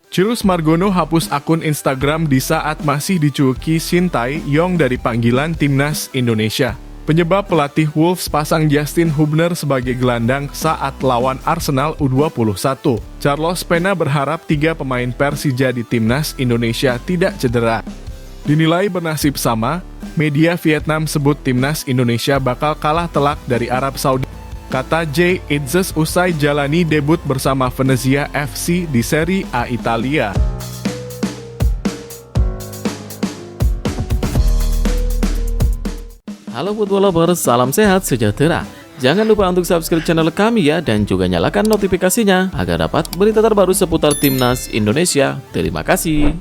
Cirus Margono hapus akun Instagram di saat masih dicueki Shin Tae-yong dari panggilan Timnas Indonesia. Penyebab pelatih Wolves pasang Justin Hubner sebagai gelandang saat lawan Arsenal U21. Carlos Pena berharap 3 pemain Persija di Timnas Indonesia tidak cedera. Dinilai bernasib sama, media Vietnam sebut Timnas Indonesia bakal kalah telak dari Arab Saudi. Kata Jay Itzes usai jalani debut bersama Venezia FC di Serie A Italia. Halo football lovers, salam sehat sejahtera. Jangan lupa untuk subscribe channel kami ya, dan juga nyalakan notifikasinya agar dapat berita terbaru seputar Timnas Indonesia. Terima kasih.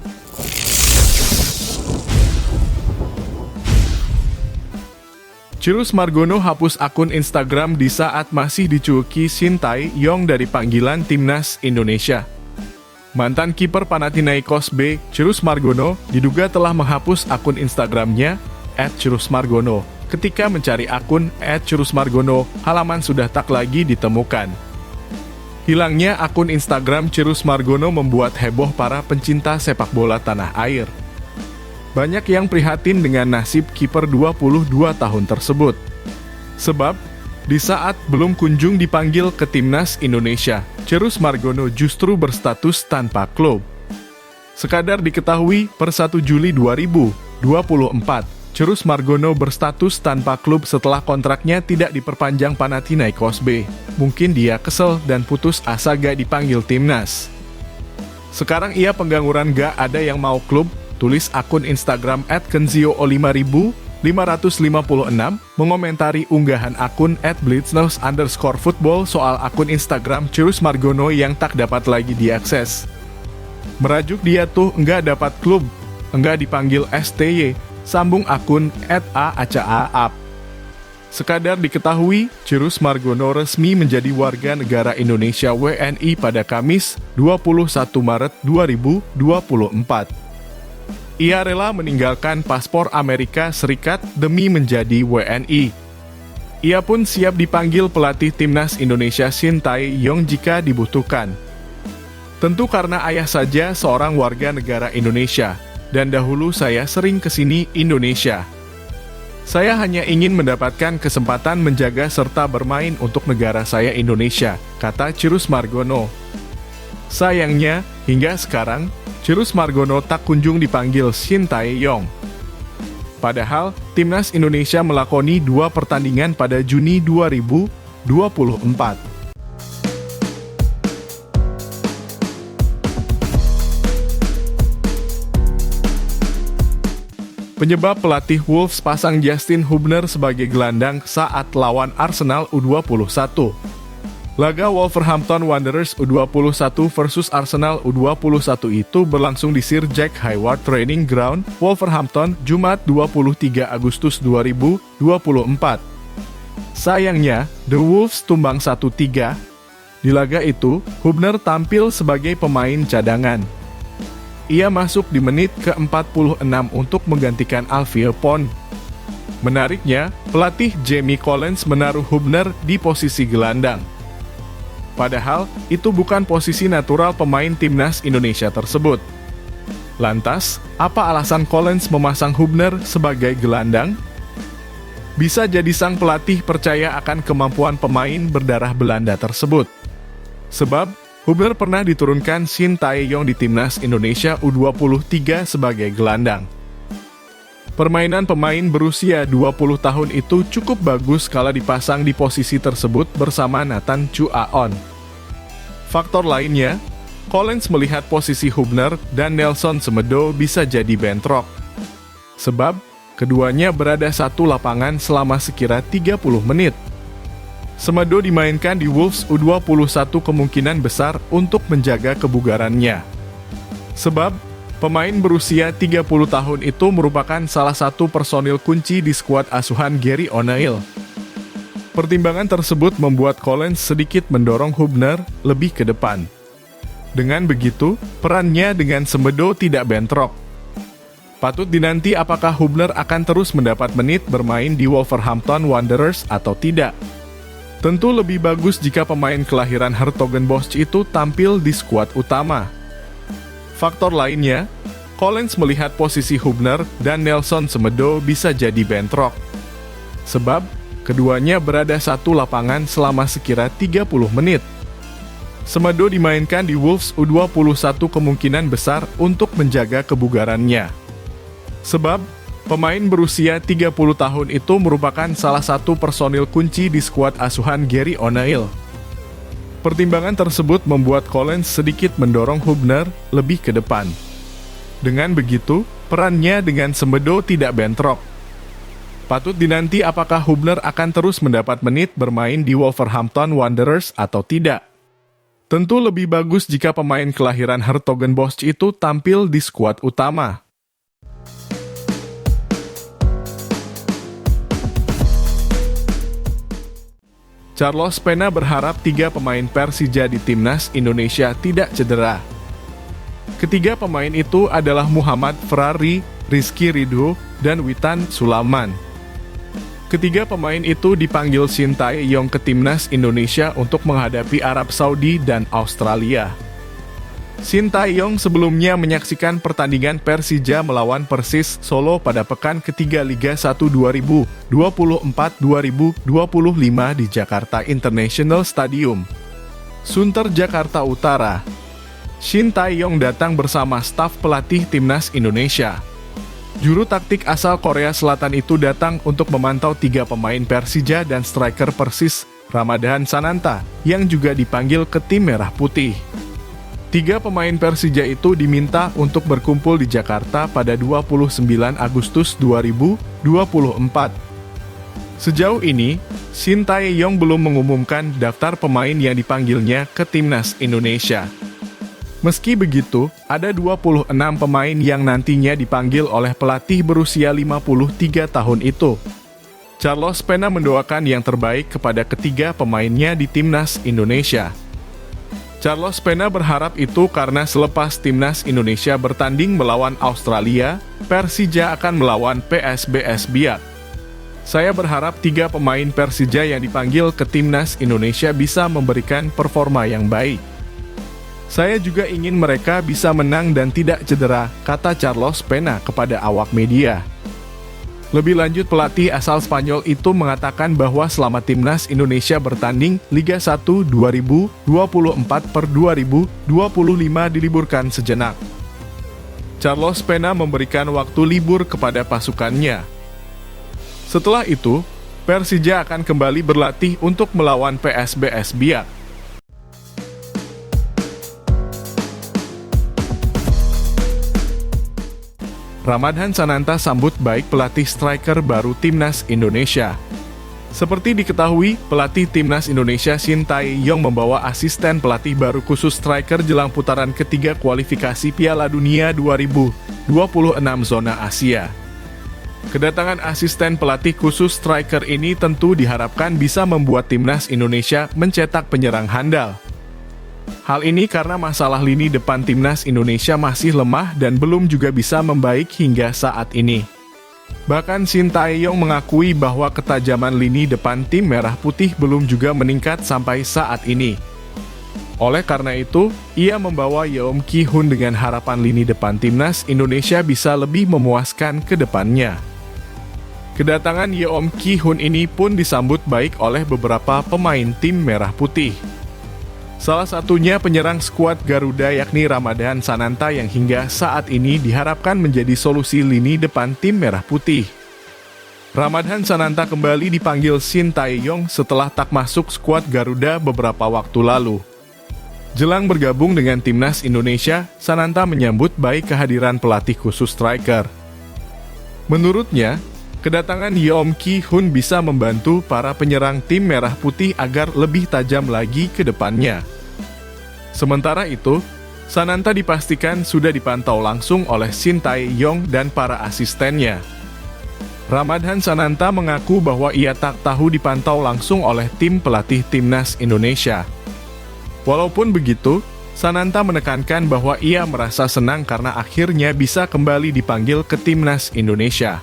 Cirus Margono hapus akun Instagram di saat masih dicueki Shin Tae-yong dari panggilan Timnas Indonesia. Mantan kiper Panathinaikos B, Cirus Margono, diduga telah menghapus akun Instagramnya @cirusmargono. Ketika mencari akun @cirusmargono, halaman sudah tak lagi ditemukan. Hilangnya akun Instagram Cirus Margono membuat heboh para pencinta sepak bola tanah air. Banyak yang prihatin dengan nasib kiper 22 tahun tersebut. Sebab, di saat belum kunjung dipanggil ke Timnas Indonesia, Cirus Margono justru berstatus tanpa klub. Sekadar diketahui, per 1 Juli 2024, Cirus Margono berstatus tanpa klub setelah kontraknya tidak diperpanjang Panathinaikos B. Mungkin dia kesel dan putus asa gak dipanggil Timnas. Sekarang ia pengangguran, gak ada yang mau klub, tulis akun Instagram @kenzio556 mengomentari unggahan akun @blitzness_football soal akun Instagram Cirus Margono yang tak dapat lagi diakses. Merajuk dia tuh enggak dapat klub, enggak dipanggil STY, sambung akun @aacaap. Sekadar diketahui, Cirus Margono resmi menjadi warga negara Indonesia WNI pada Kamis 21 Maret 2024. Ia rela meninggalkan paspor Amerika Serikat demi menjadi WNI. Ia pun siap dipanggil pelatih Timnas Indonesia Shin Tae-yong jika dibutuhkan. Tentu karena ayah saja seorang warga negara Indonesia, dan dahulu saya sering kesini Indonesia. Saya hanya ingin mendapatkan kesempatan menjaga serta bermain untuk negara saya Indonesia, kata Cirus Margono. Sayangnya, hingga sekarang, Cirus Margono tak kunjung dipanggil Shin Tae-yong. Padahal, Timnas Indonesia melakoni 2 pertandingan pada Juni 2024. Penyebab pelatih Wolves pasang Justin Hubner sebagai gelandang saat lawan Arsenal U21. Laga Wolverhampton Wanderers U21 versus Arsenal U21 itu berlangsung di Sir Jack Hayward Training Ground, Wolverhampton, Jumat 23 Agustus 2024. Sayangnya, The Wolves tumbang 1-3. Di laga itu, Hubner tampil sebagai pemain cadangan. Ia masuk di menit ke-46 untuk menggantikan Alfie Pond. Menariknya, pelatih Jamie Collins menaruh Hubner di posisi gelandang. Padahal, itu bukan posisi natural pemain Timnas Indonesia tersebut. Lantas, apa alasan Collins memasang Hubner sebagai gelandang? Bisa jadi sang pelatih percaya akan kemampuan pemain berdarah Belanda tersebut. Sebab, Hubner pernah diturunkan Shin Tae-yong di Timnas Indonesia U23 sebagai gelandang. Permainan pemain berusia 20 tahun itu cukup bagus kala dipasang di posisi tersebut bersama Nathan Chuaon. Faktor lainnya, Collins melihat posisi Hubner dan Nelson Semedo bisa jadi bentrok. Sebab, keduanya berada satu lapangan selama sekira 30 menit. Semedo dimainkan di Wolves U21 kemungkinan besar untuk menjaga kebugarannya. Sebab, pemain berusia 30 tahun itu merupakan salah satu personil kunci di skuad asuhan Gary O'Neil. Pertimbangan tersebut membuat Collins sedikit mendorong Hubner lebih ke depan. Dengan begitu, perannya dengan Semedo tidak bentrok. Patut dinanti apakah Hubner akan terus mendapat menit bermain di Wolverhampton Wanderers atau tidak. Tentu lebih bagus jika pemain kelahiran Hertogenbosch itu tampil di skuad utama. Faktor lainnya, Collins melihat posisi Hubner dan Nelson Semedo bisa jadi bentrok. Sebab, keduanya berada satu lapangan selama sekira 30 menit. Semedo dimainkan di Wolves U21 kemungkinan besar untuk menjaga kebugarannya. Sebab, pemain berusia 30 tahun itu merupakan salah satu personil kunci di skuad asuhan Gary O'Neil. Pertimbangan tersebut membuat Collins sedikit mendorong Hubner lebih ke depan. Dengan begitu, perannya dengan Semedo tidak bentrok. Patut dinanti apakah Hubner akan terus mendapat menit bermain di Wolverhampton Wanderers atau tidak. Tentu lebih bagus jika pemain kelahiran Hertogenbosch itu tampil di skuad utama. Carlos Pena berharap 3 pemain Persija di Timnas Indonesia tidak cedera. Ketiga pemain itu adalah Muhammad Ferrari, Rizky Ridho, dan Witan Sulaiman. Ketiga pemain itu dipanggil Shin Tae-yong ke Timnas Indonesia untuk menghadapi Arab Saudi dan Australia. Shin Tae-yong sebelumnya menyaksikan pertandingan Persija melawan Persis Solo pada pekan ketiga Liga 1 2024-2025 di Jakarta International Stadium, Sunter, Jakarta Utara. Shin Tae-yong datang bersama staf pelatih Timnas Indonesia. Juru taktik asal Korea Selatan itu datang untuk memantau 3 pemain Persija dan striker Persis, Ramadhan Sananta, yang juga dipanggil ke tim Merah Putih. 3 pemain Persija itu diminta untuk berkumpul di Jakarta pada 29 Agustus 2024. Sejauh ini, Shin Tae-yong belum mengumumkan daftar pemain yang dipanggilnya ke Timnas Indonesia. Meski begitu, ada 26 pemain yang nantinya dipanggil oleh pelatih berusia 53 tahun itu. Carlos Pena mendoakan yang terbaik kepada ketiga pemainnya di Timnas Indonesia. Carlos Pena berharap itu karena selepas Timnas Indonesia bertanding melawan Australia, Persija akan melawan PSBS Biak. Saya berharap 3 pemain Persija yang dipanggil ke Timnas Indonesia bisa memberikan performa yang baik. Saya juga ingin mereka bisa menang dan tidak cedera, kata Carlos Pena kepada awak media. Lebih lanjut, pelatih asal Spanyol itu mengatakan bahwa selama Timnas Indonesia bertanding Liga 1 2024/2025 diliburkan sejenak. Carlos Pena memberikan waktu libur kepada pasukannya. Setelah itu, Persija akan kembali berlatih untuk melawan PSBS Biak. Ramadhan Sananta sambut baik pelatih striker baru Timnas Indonesia. Seperti diketahui, pelatih Timnas Indonesia Shin Tae-yong membawa asisten pelatih baru khusus striker jelang putaran ketiga kualifikasi Piala Dunia 2026 zona Asia. Kedatangan asisten pelatih khusus striker ini tentu diharapkan bisa membuat Timnas Indonesia mencetak penyerang handal. Hal ini karena masalah lini depan Timnas Indonesia masih lemah dan belum juga bisa membaik hingga saat ini. Bahkan Shin Tae-yong mengakui bahwa ketajaman lini depan tim Merah Putih belum juga meningkat sampai saat ini. Oleh karena itu, ia membawa Yeom Ki-hun dengan harapan lini depan Timnas Indonesia bisa lebih memuaskan ke depannya. Kedatangan Yeom Ki-hun ini pun disambut baik oleh beberapa pemain tim Merah Putih. Salah satunya penyerang skuad Garuda yakni Ramadhan Sananta yang hingga saat ini diharapkan menjadi solusi lini depan tim Merah Putih. Ramadhan Sananta kembali dipanggil Shin Tae-yong setelah tak masuk skuad Garuda beberapa waktu lalu. Jelang bergabung dengan Timnas Indonesia, Sananta menyambut baik kehadiran pelatih khusus striker. Menurutnya, kedatangan Yeom Ki-hun bisa membantu para penyerang tim Merah Putih agar lebih tajam lagi ke depannya. Sementara itu, Sananta dipastikan sudah dipantau langsung oleh Shin Tae-yong dan para asistennya. Ramadhan Sananta mengaku bahwa ia tak tahu dipantau langsung oleh tim pelatih Timnas Indonesia. Walaupun begitu, Sananta menekankan bahwa ia merasa senang karena akhirnya bisa kembali dipanggil ke Timnas Indonesia.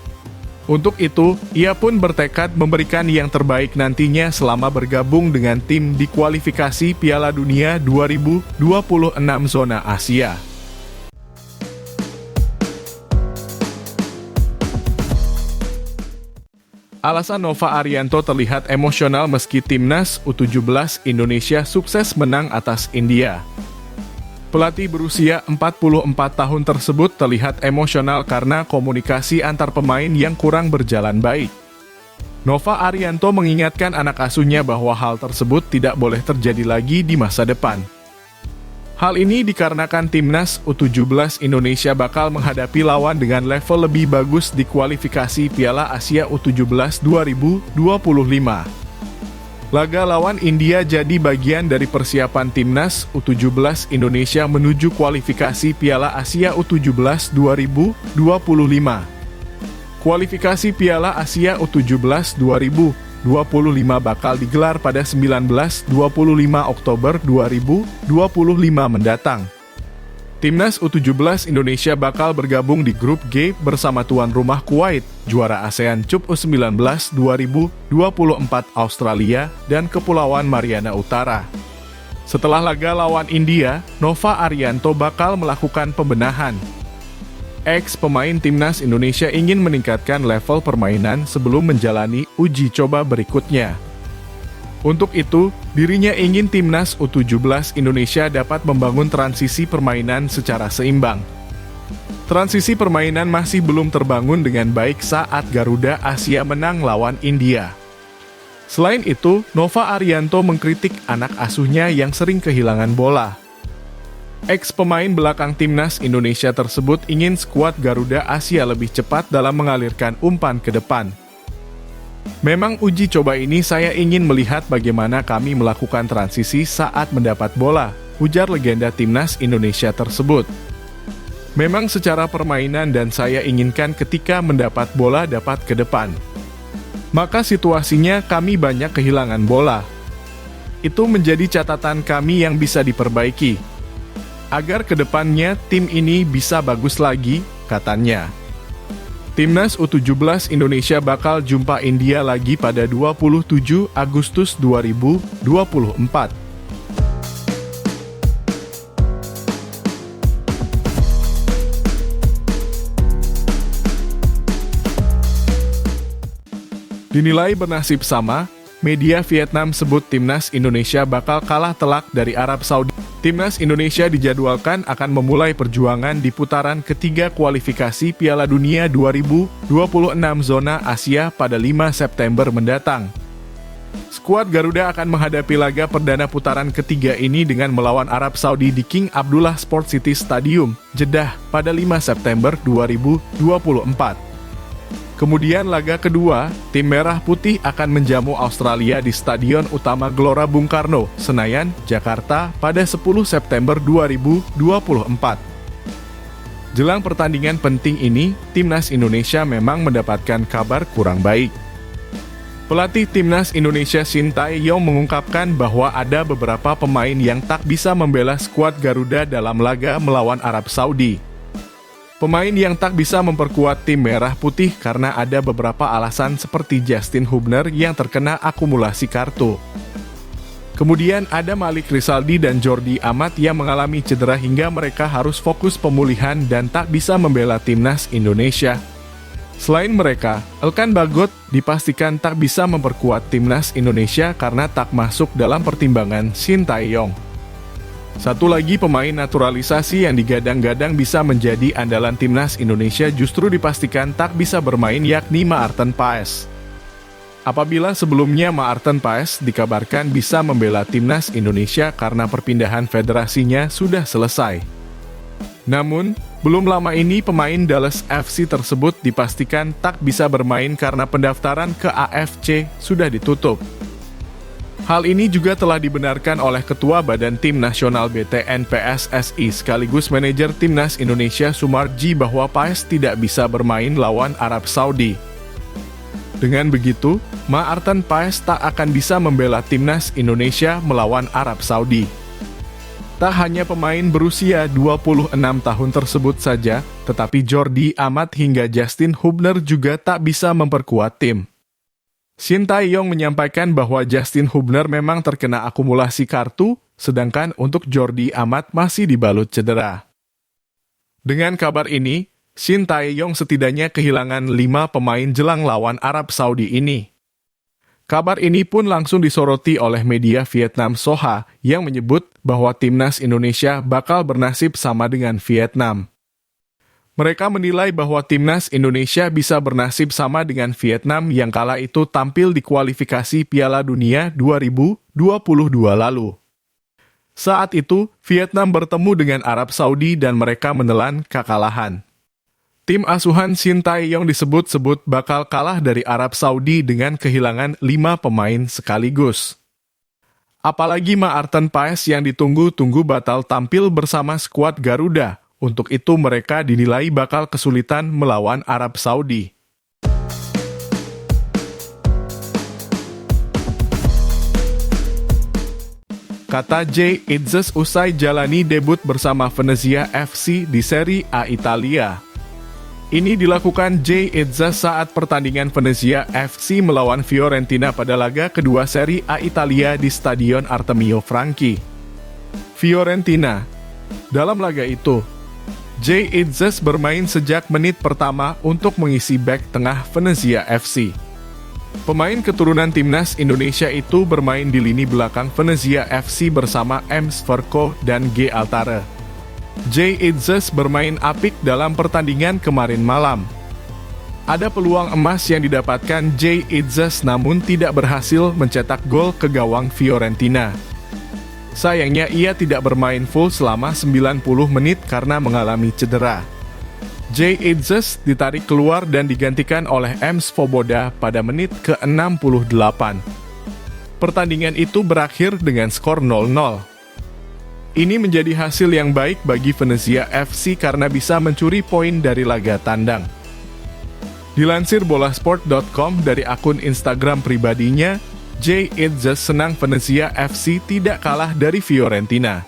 Untuk itu, ia pun bertekad memberikan yang terbaik nantinya selama bergabung dengan tim di kualifikasi Piala Dunia 2026 zona Asia. Alasan Nova Arianto terlihat emosional meski timnas U17 Indonesia sukses menang atas India. Pelatih berusia 44 tahun tersebut terlihat emosional karena komunikasi antar pemain yang kurang berjalan baik. Nova Arianto mengingatkan anak asuhnya bahwa hal tersebut tidak boleh terjadi lagi di masa depan. Hal ini dikarenakan timnas U17 Indonesia bakal menghadapi lawan dengan level lebih bagus di kualifikasi Piala Asia U17 2025. Laga lawan India jadi bagian dari persiapan timnas U17 Indonesia menuju kualifikasi Piala Asia U17 2025. Kualifikasi Piala Asia U17 2025 bakal digelar pada 19-25 Oktober 2025 mendatang. Timnas U17 Indonesia bakal bergabung di grup G bersama tuan rumah Kuwait, juara ASEAN Cup U19 2024 Australia, dan Kepulauan Mariana Utara. Setelah laga lawan India, Nova Arianto bakal melakukan pembenahan. Ex-pemain timnas Indonesia ingin meningkatkan level permainan sebelum menjalani uji coba berikutnya. Untuk itu, dirinya ingin timnas U17 Indonesia dapat membangun transisi permainan secara seimbang. Transisi permainan masih belum terbangun dengan baik saat Garuda Asia menang lawan India. Selain itu, Nova Arianto mengkritik anak asuhnya yang sering kehilangan bola. Ex-pemain belakang timnas Indonesia tersebut ingin skuad Garuda Asia lebih cepat dalam mengalirkan umpan ke depan. Memang uji coba ini saya ingin melihat bagaimana kami melakukan transisi saat mendapat bola, ujar legenda timnas Indonesia tersebut. Memang secara permainan dan saya inginkan ketika mendapat bola dapat ke depan. Maka situasinya kami banyak kehilangan bola. Itu menjadi catatan kami yang bisa diperbaiki. Agar kedepannya tim ini bisa bagus lagi, katanya. Timnas U17 Indonesia bakal jumpa India lagi pada 27 Agustus 2024. Dinilai bernasib sama, media Vietnam sebut timnas Indonesia bakal kalah telak dari Arab Saudi. Timnas Indonesia dijadwalkan akan memulai perjuangan di putaran ketiga kualifikasi Piala Dunia 2026 zona Asia pada 5 September mendatang. Skuad Garuda akan menghadapi laga perdana putaran ketiga ini dengan melawan Arab Saudi di King Abdullah Sport City Stadium, Jeddah, pada 5 September 2024. Kemudian laga kedua, tim Merah Putih akan menjamu Australia di Stadion Utama Gelora Bung Karno, Senayan, Jakarta pada 10 September 2024. Jelang pertandingan penting ini, timnas Indonesia memang mendapatkan kabar kurang baik. Pelatih timnas Indonesia Shin Tae-yong mengungkapkan bahwa ada beberapa pemain yang tak bisa membela skuad Garuda dalam laga melawan Arab Saudi. Pemain yang tak bisa memperkuat tim Merah Putih karena ada beberapa alasan seperti Justin Hubner yang terkena akumulasi kartu. Kemudian ada Malik Rizaldi dan Jordi Amat yang mengalami cedera hingga mereka harus fokus pemulihan dan tak bisa membela timnas Indonesia. Selain mereka, Elkan Bagot dipastikan tak bisa memperkuat timnas Indonesia karena tak masuk dalam pertimbangan Shin Tae-yong. Satu lagi pemain naturalisasi yang digadang-gadang bisa menjadi andalan timnas Indonesia justru dipastikan tak bisa bermain yakni Maarten Paes. Apabila sebelumnya Maarten Paes dikabarkan bisa membela timnas Indonesia karena perpindahan federasinya sudah selesai. Namun, belum lama ini pemain Dallas FC tersebut dipastikan tak bisa bermain karena pendaftaran ke AFC sudah ditutup. Hal ini juga telah dibenarkan oleh Ketua Badan Tim Nasional BTN PSSI sekaligus manajer Timnas Indonesia Sumarji bahwa Paes tidak bisa bermain lawan Arab Saudi. Dengan begitu, Maarten Paes tak akan bisa membela Timnas Indonesia melawan Arab Saudi. Tak hanya pemain berusia 26 tahun tersebut saja, tetapi Jordi Amat hingga Justin Hubner juga tak bisa memperkuat tim. Shin Tae-yong menyampaikan bahwa Justin Hubner memang terkena akumulasi kartu, sedangkan untuk Jordi Amat masih dibalut cedera. Dengan kabar ini, Shin Tae-yong setidaknya kehilangan 5 pemain jelang lawan Arab Saudi ini. Kabar ini pun langsung disoroti oleh media Vietnam Soha yang menyebut bahwa timnas Indonesia bakal bernasib sama dengan Vietnam. Mereka menilai bahwa timnas Indonesia bisa bernasib sama dengan Vietnam yang kala itu tampil di kualifikasi Piala Dunia 2022 lalu. Saat itu, Vietnam bertemu dengan Arab Saudi dan mereka menelan kekalahan. Tim asuhan Shin Tae-yong disebut-sebut bakal kalah dari Arab Saudi dengan kehilangan 5 pemain sekaligus. Apalagi Maarten Paes yang ditunggu-tunggu batal tampil bersama skuad Garuda. Untuk itu mereka dinilai bakal kesulitan melawan Arab Saudi. Kata Jay Itzes usai jalani debut bersama Venezia FC di Serie A Italia. Ini dilakukan Jay Itzes saat pertandingan Venezia FC melawan Fiorentina pada laga kedua Serie A Italia di Stadion Artemio Franchi, Fiorentina. Dalam laga itu, Jay Itzes bermain sejak menit pertama untuk mengisi bek tengah Venezia FC. Pemain keturunan timnas Indonesia itu bermain di lini belakang Venezia FC bersama Ems Verko dan G. Altare. Jay Itzes bermain apik dalam pertandingan kemarin malam. Ada peluang emas yang didapatkan Jay Itzes namun tidak berhasil mencetak gol ke gawang Fiorentina. Sayangnya ia tidak bermain full selama 90 menit karena mengalami cedera. Jay Itzes ditarik keluar dan digantikan oleh Ems Svoboda pada menit ke-68. Pertandingan itu berakhir dengan skor 0-0. Ini menjadi hasil yang baik bagi Venezia FC karena bisa mencuri poin dari laga tandang. Dilansir bolasport.com dari akun Instagram pribadinya, Jay Itzes senang Venezia FC tidak kalah dari Fiorentina.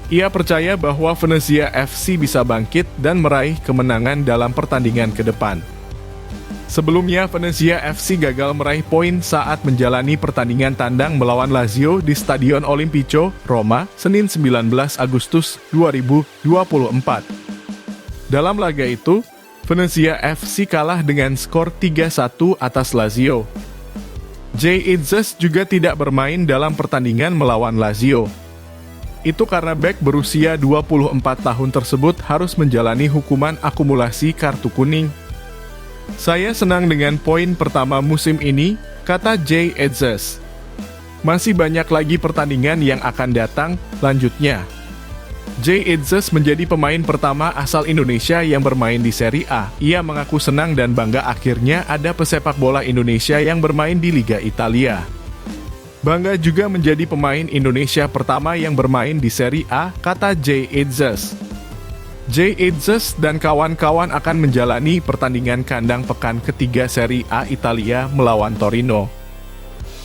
Ia percaya bahwa Venezia FC bisa bangkit dan meraih kemenangan dalam pertandingan ke depan. Sebelumnya, Venezia FC gagal meraih poin saat menjalani pertandingan tandang melawan Lazio di Stadion Olimpico, Roma, Senin 19 Agustus 2024. Dalam laga itu, Venezia FC kalah dengan skor 3-1 atas Lazio. Jay Itzes juga tidak bermain dalam pertandingan melawan Lazio. Itu karena bek berusia 24 tahun tersebut harus menjalani hukuman akumulasi kartu kuning. Saya senang dengan poin pertama musim ini, kata Jay Itzes. Masih banyak lagi pertandingan yang akan datang, lanjutnya. Jay Itzes menjadi pemain pertama asal Indonesia yang bermain di Serie A. Ia mengaku senang dan bangga akhirnya ada pesepak bola Indonesia yang bermain di Liga Italia. Bangga juga menjadi pemain Indonesia pertama yang bermain di Serie A, kata Jay Itzes. Jay Itzes dan kawan-kawan akan menjalani pertandingan kandang pekan ketiga Serie A Italia melawan Torino.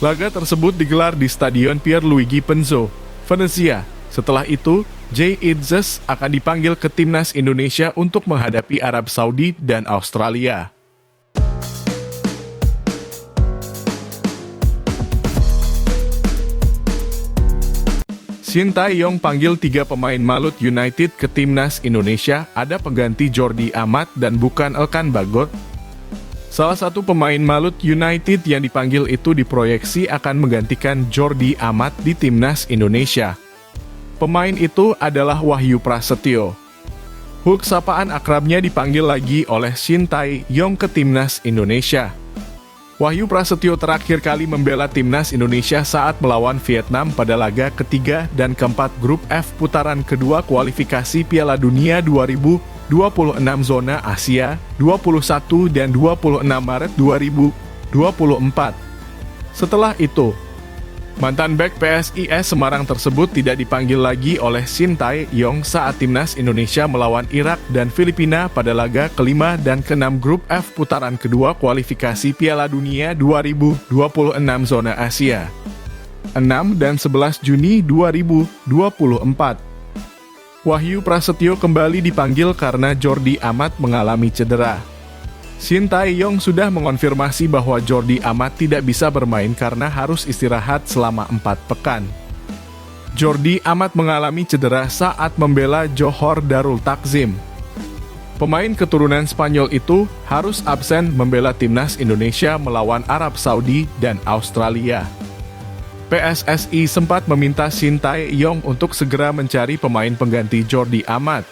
Laga tersebut digelar di Stadion Pierluigi Penzo, Venezia. Setelah itu, Jay Itzes akan dipanggil ke timnas Indonesia untuk menghadapi Arab Saudi dan Australia. Shin Tae-yong panggil 3 pemain Malut United ke timnas Indonesia, ada pengganti Jordi Amat dan bukan Elkan Bagot. Salah satu pemain Malut United yang dipanggil itu diproyeksi akan menggantikan Jordi Amat di timnas Indonesia. Pemain itu adalah Wahyu Prasetyo. Hulk sapaan akrabnya dipanggil lagi oleh Shin Tae-yong ke timnas Indonesia. Wahyu Prasetyo terakhir kali membela timnas Indonesia saat melawan Vietnam pada laga ketiga dan keempat grup F putaran kedua kualifikasi Piala Dunia 2026 zona Asia 21 dan 26 Maret 2024. Setelah itu, mantan bek PSIS Semarang tersebut tidak dipanggil lagi oleh Shin Tae-yong saat timnas Indonesia melawan Irak dan Filipina pada laga kelima dan keenam grup F putaran kedua kualifikasi Piala Dunia 2026 zona Asia 6 dan 11 Juni 2024. Wahyu Prasetyo kembali dipanggil karena Jordi Amat mengalami cedera. Shin Tae-yong sudah mengonfirmasi bahwa Jordi Amat tidak bisa bermain karena harus istirahat selama 4 pekan. Jordi Amat mengalami cedera saat membela Johor Darul Takzim. Pemain keturunan Spanyol itu harus absen membela timnas Indonesia melawan Arab Saudi dan Australia. PSSI sempat meminta Shin Tae-yong untuk segera mencari pemain pengganti Jordi Amat.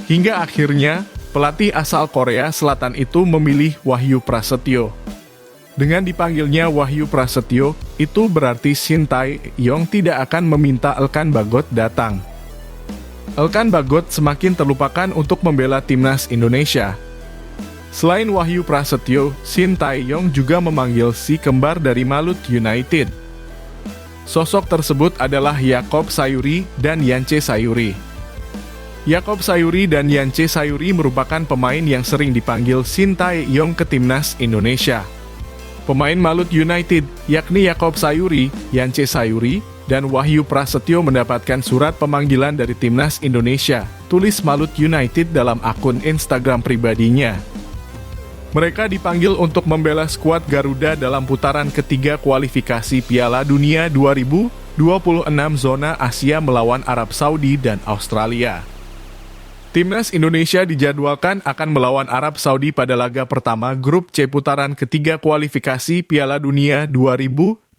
Hingga akhirnya, pelatih asal Korea Selatan itu memilih Wahyu Prasetyo. Dengan dipanggilnya Wahyu Prasetyo, itu berarti Shin Tae-yong tidak akan meminta Elkan Bagot datang. Elkan Bagot semakin terlupakan untuk membela timnas Indonesia. Selain Wahyu Prasetyo, Shin Tae-yong juga memanggil si kembar dari Malut United. Sosok tersebut adalah Yakob Sayuri dan Yance Sayuri. Yakob Sayuri dan Yance Sayuri merupakan pemain yang sering dipanggil Shin Tae-yong ke timnas Indonesia. Pemain Malut United, yakni Yakob Sayuri, Yance Sayuri, dan Wahyu Prasetyo mendapatkan surat pemanggilan dari timnas Indonesia, tulis Malut United dalam akun Instagram pribadinya. Mereka dipanggil untuk membela skuad Garuda dalam putaran ketiga kualifikasi Piala Dunia 2026 zona Asia melawan Arab Saudi dan Australia. Timnas Indonesia dijadwalkan akan melawan Arab Saudi pada laga pertama grup C putaran ketiga kualifikasi Piala Dunia 2026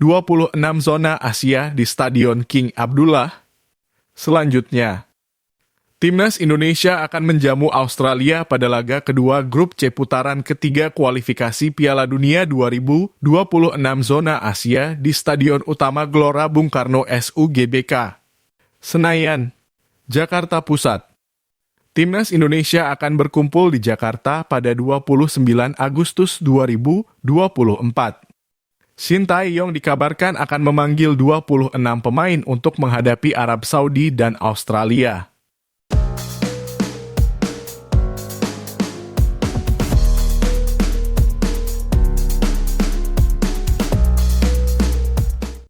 zona Asia di Stadion King Abdullah. Selanjutnya, Timnas Indonesia akan menjamu Australia pada laga kedua grup C putaran ketiga kualifikasi Piala Dunia 2026 zona Asia di Stadion Utama Gelora Bung Karno SUGBK, Senayan, Jakarta Pusat. Timnas Indonesia akan berkumpul di Jakarta pada 29 Agustus 2024. Shin Tae-yong dikabarkan akan memanggil 26 pemain untuk menghadapi Arab Saudi dan Australia.